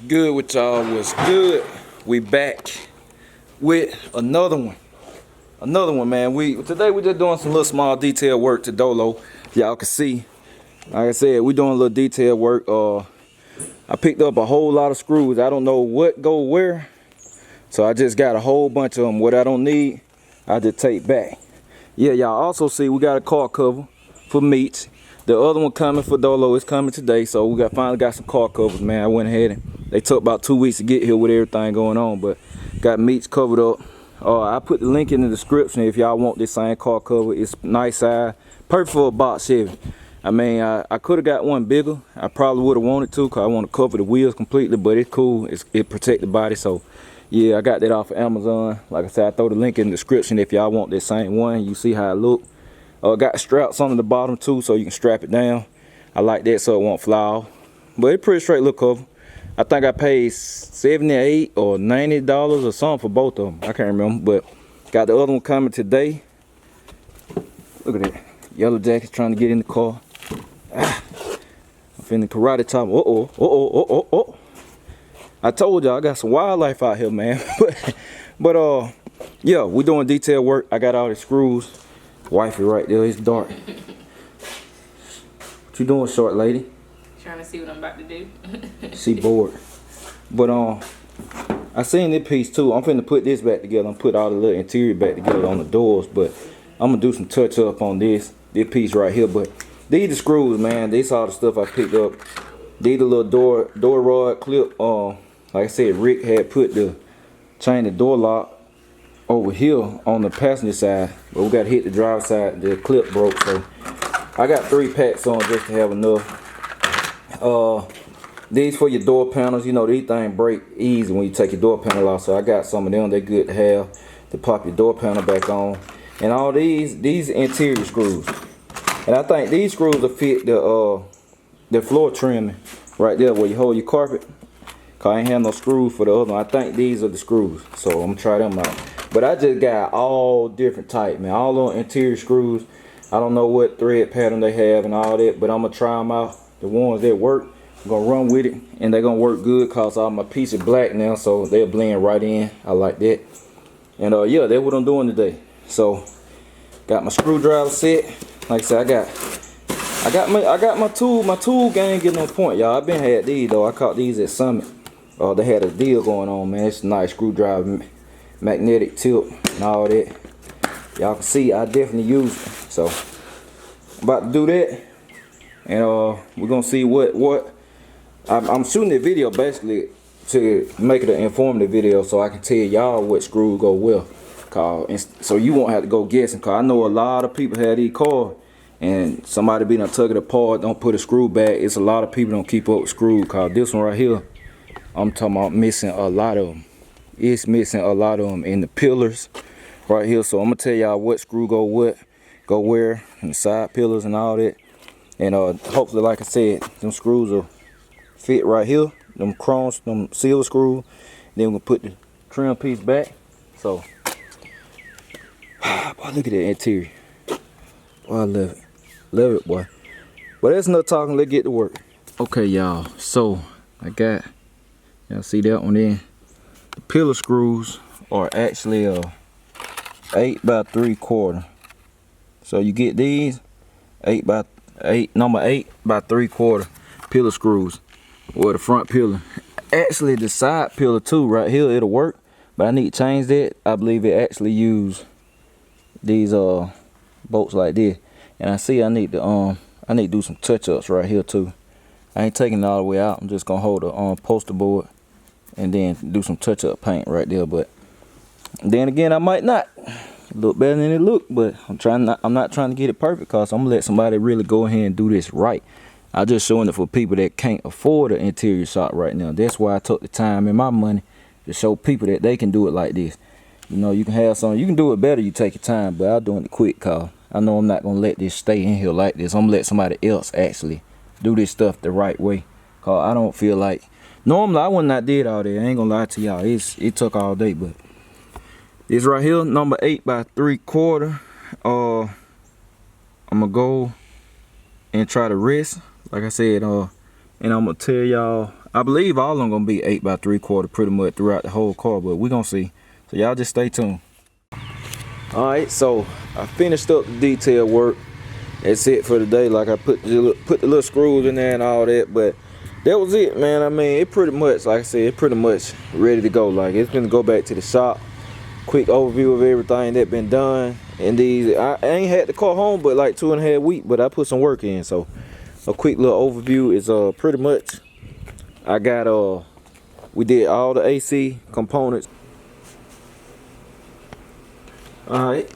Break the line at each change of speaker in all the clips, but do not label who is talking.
Good with y'all? Was good. We back with another one, man. Today we just doing some little small detail work to Dolo. Y'all can see, like I said, we doing a little detail work. I picked up a whole lot of screws. I don't know what go where, so I just got a whole bunch of them. What I don't need, I just take back. Yeah, y'all also see we got a car cover for meats. The other one coming for Dolo is coming today, so we finally got some car covers, man. I went ahead and they took about 2 weeks to get here with everything going on, but got meats covered up. I put the link in the description if y'all want this same car cover. It's nice size, perfect for a box Chevy. I mean, I could have got one bigger. I probably would have wanted to, cause I want to cover the wheels completely, but it's cool. It protect the body, so yeah, I got that off of Amazon. Like I said, I throw the link in the description if y'all want this same one. You see how it look. Got straps on the bottom too, so you can strap it down. I like that so it won't fly off. But it's pretty straight little cover. I think I paid $78 or $90 or something for both of them. I can't remember, but got the other one coming today. Look at that. Yellow jacket trying to get in the car. I'm finna karate chop. Uh-oh. I told y'all I got some wildlife out here, man. but yeah, we doing detail work. I got all the screws. Wifey right there, it's dark. What you doing, short lady?
Trying to see what I'm about to do.
She bored. But I seen this piece too. I'm finna put this back together. I'm put all the little interior back together on the doors, but I'm gonna do some touch up on this piece right here. But these the screws, man. These all the stuff I picked up. These the little door rod clip. Like I said, Rick had put the chain the door lock over here on the passenger side, but we got to hit the driver's side. The clip broke, so I got 3 packs on just to have enough. These for your door panels. You know, these things break easy when you take your door panel off, so I got some of them. They're good to have to pop your door panel back on. And all these interior screws, and I think these screws will fit the floor trimming right there where you hold your carpet, cause I ain't have no screws for the other one. I think these are the screws, so I'm gonna try them out. But I just got all different type, man. All on interior screws. I don't know what thread pattern they have and all that, but I'm gonna try them out. The ones that work, I'm gonna run with it, and they're gonna work good cause all my piece is black now, so they'll blend right in. I like that. And yeah, that's what I'm doing today. So got my screwdriver set. Like I said, I got my tool game getting on point, y'all. I've been had these though. I caught these at Summit. They had a deal going on, man. It's a nice screwdriver, magnetic tip and all that. Y'all can see I definitely use it. So I'm about to do that, and we're gonna see what I'm shooting the video basically to make it an informative video, so I can tell y'all what screws go well, so you won't have to go guessing. Cause I know a lot of people have these cars and somebody be done tuck it apart, don't put a screw back. It's a lot of people don't keep up with screws. Cause this one right here, I'm talking about missing a lot of them. It's missing a lot of them in the pillars right here. So I'm gonna tell y'all what screw go where, and the side pillars and all that. And hopefully, like I said, them screws will fit right here. Them chrome, them silver screws. Then we'll put the trim piece back. So, boy, look at that interior. Boy, I love it, boy. But that's enough talking. Let's get to work. Okay, y'all. So I got, y'all see that one in. The pillar screws are actually 8 by 3/4. So you get these 8 by 8, number 8 by 3/4 pillar screws, or the front pillar. Actually, the side pillar too, right here, it'll work, but I need to change that. I believe it actually use these bolts like this, and I see I need to do some touch-ups right here too. I ain't taking it all the way out. I'm just gonna hold the poster board and then do some touch-up paint right there. But then again, I might not. Look better than it look, but I'm not trying to get it perfect, cause I'm gonna let somebody really go ahead and do this right. I'm just showing it for people that can't afford an interior shop right now. That's why I took the time and my money to show people that they can do it like this. You know, you can have something, you can do it better, you take your time, but I'm doing it quick, cause I know I'm not gonna let this stay in here like this. I'm gonna let somebody else actually do this stuff the right way, cause I don't feel like, normally I wouldn't have did all that. I ain't gonna lie to y'all, it took all day. But this right here, number 8 by 3/4. I'm gonna go and try to rest, like I said, and I'm gonna tell y'all I believe all of them gonna be 8 by 3/4 pretty much throughout the whole car, but we gonna see. So y'all just stay tuned. All right, so I finished up the detail work. That's it for today. Like I put the little screws in there and all that, but that was it, man. I mean, it pretty much, like I said, it pretty much ready to go. Like it's gonna go back to the shop. Quick overview of everything that been done. And these, I ain't had the car home but like 2.5 weeks, but I put some work in. So a quick little overview is pretty much. I got we did all the AC components. Alright,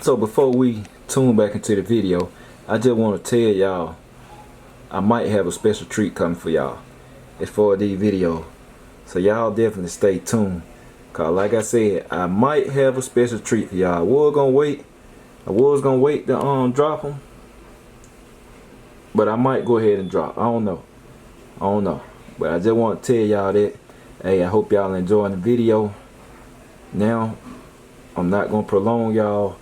so before we tune back into the video, I just want to tell y'all I might have a special treat coming for y'all as far as these videos. So y'all definitely stay tuned, cause like I said, I might have a special treat for y'all. I was gonna wait to drop them, but I might go ahead and drop. I don't know. But I just want to tell y'all that, hey, I hope y'all enjoying the video. Now, I'm not going to prolong y'all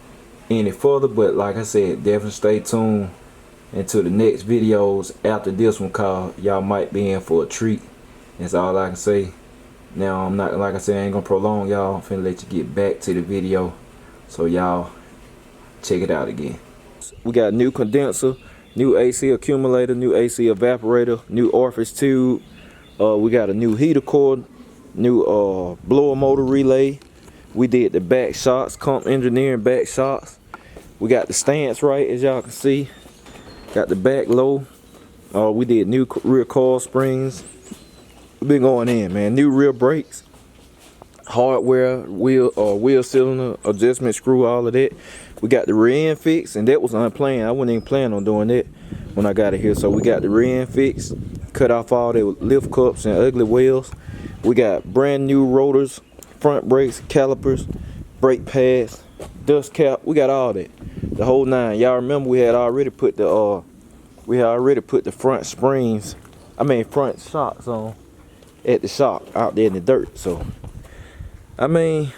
any further, but like I said, definitely stay tuned into the next videos after this one, cause y'all might be in for a treat. That's all I can say. Now, I'm not, like I said, I ain't going to prolong y'all. I'm finna let you get back to the video, so y'all check it out again. We got a new condenser, new AC accumulator, new AC evaporator, new orifice tube. We got a new heater cord, new blower motor relay. We did the back shocks, comp engineering back shocks. We got the stance right, as y'all can see. Got the back low. We did new rear coil springs. We've been going in, man. New rear brakes, hardware, wheel cylinder adjustment screw, all of that. We got the rear end fixed, and that was unplanned. I wasn't even planning on doing that when I got it here. So we got the rear end fixed, cut off all the lift cups and ugly wheels. We got brand new rotors, front brakes, calipers, brake pads, dust cap. We got all that, the whole nine. Y'all remember we had already put the front springs, front shocks on at the shop out there in the dirt. So I mean,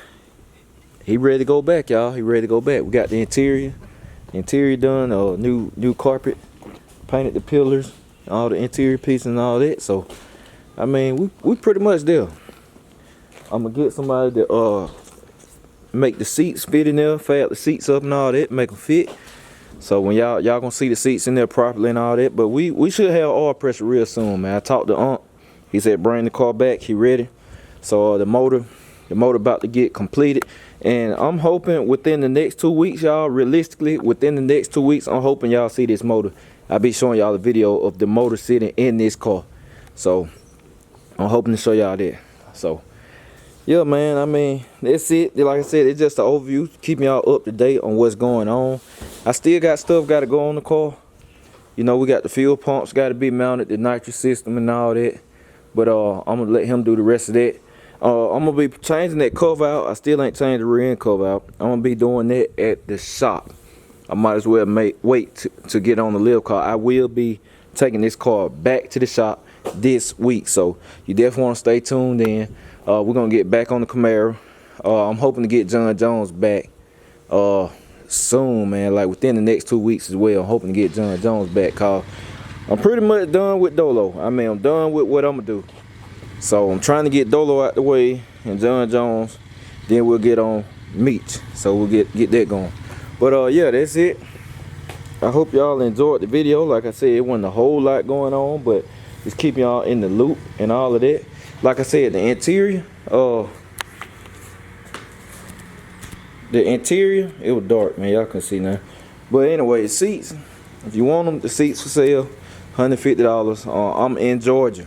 he ready to go back, y'all. He ready to go back. We got the interior done, new carpet, painted the pillars, all the interior pieces and all that. So I mean, we pretty much there. I'm gonna get somebody to make the seats fit in there, fab the seats up and all that, make them fit. So when y'all gonna see the seats in there properly and all that. But we should have oil pressure real soon, man. I talked to Unc. He said bring the car back. He ready. So the motor about to get completed, and I'm hoping within the next 2 weeks, y'all. Realistically, within the next 2 weeks, I'm hoping y'all see this motor. I'll be showing y'all a video of the motor sitting in this car. So I'm hoping to show y'all that. So yeah, man, I mean, that's it. Like I said, it's just an overview, keeping y'all up to date on what's going on. I still got stuff got to go on the car. You know, we got the fuel pumps got to be mounted, the nitrous system and all that. But I'm gonna let him do the rest of that. I'm gonna be changing that cover out. I still ain't changed the rear end cover out. I'm gonna be doing that at the shop. I might as well wait to get on the live car. I will be taking this car back to the shop this week, so you definitely want to stay tuned in. We're gonna get back on the Camaro. I'm hoping to get John Jones back soon, man, like within the next 2 weeks as well. I'm hoping to get John Jones back, cause I'm pretty much done with Dolo. I mean, I'm done with what I'm gonna do. So I'm trying to get Dolo out the way and John Jones, then we'll get on Meach. So we'll get that going. But yeah, that's it. I hope y'all enjoyed the video. Like I said, it wasn't a whole lot going on, but just keeping y'all in the loop and all of that. Like I said, the interior, it was dark, man. Y'all can see now. But anyway, seats, if you want them, the seats for sale, $150. I'm in Georgia.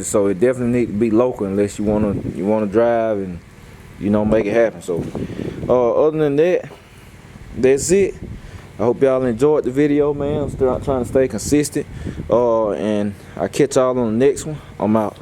So it definitely need to be local unless you wanna drive and make it happen. So other than that, that's it. I hope y'all enjoyed the video, man. I'm still trying to stay consistent. And I'll catch y'all on the next one. I'm out.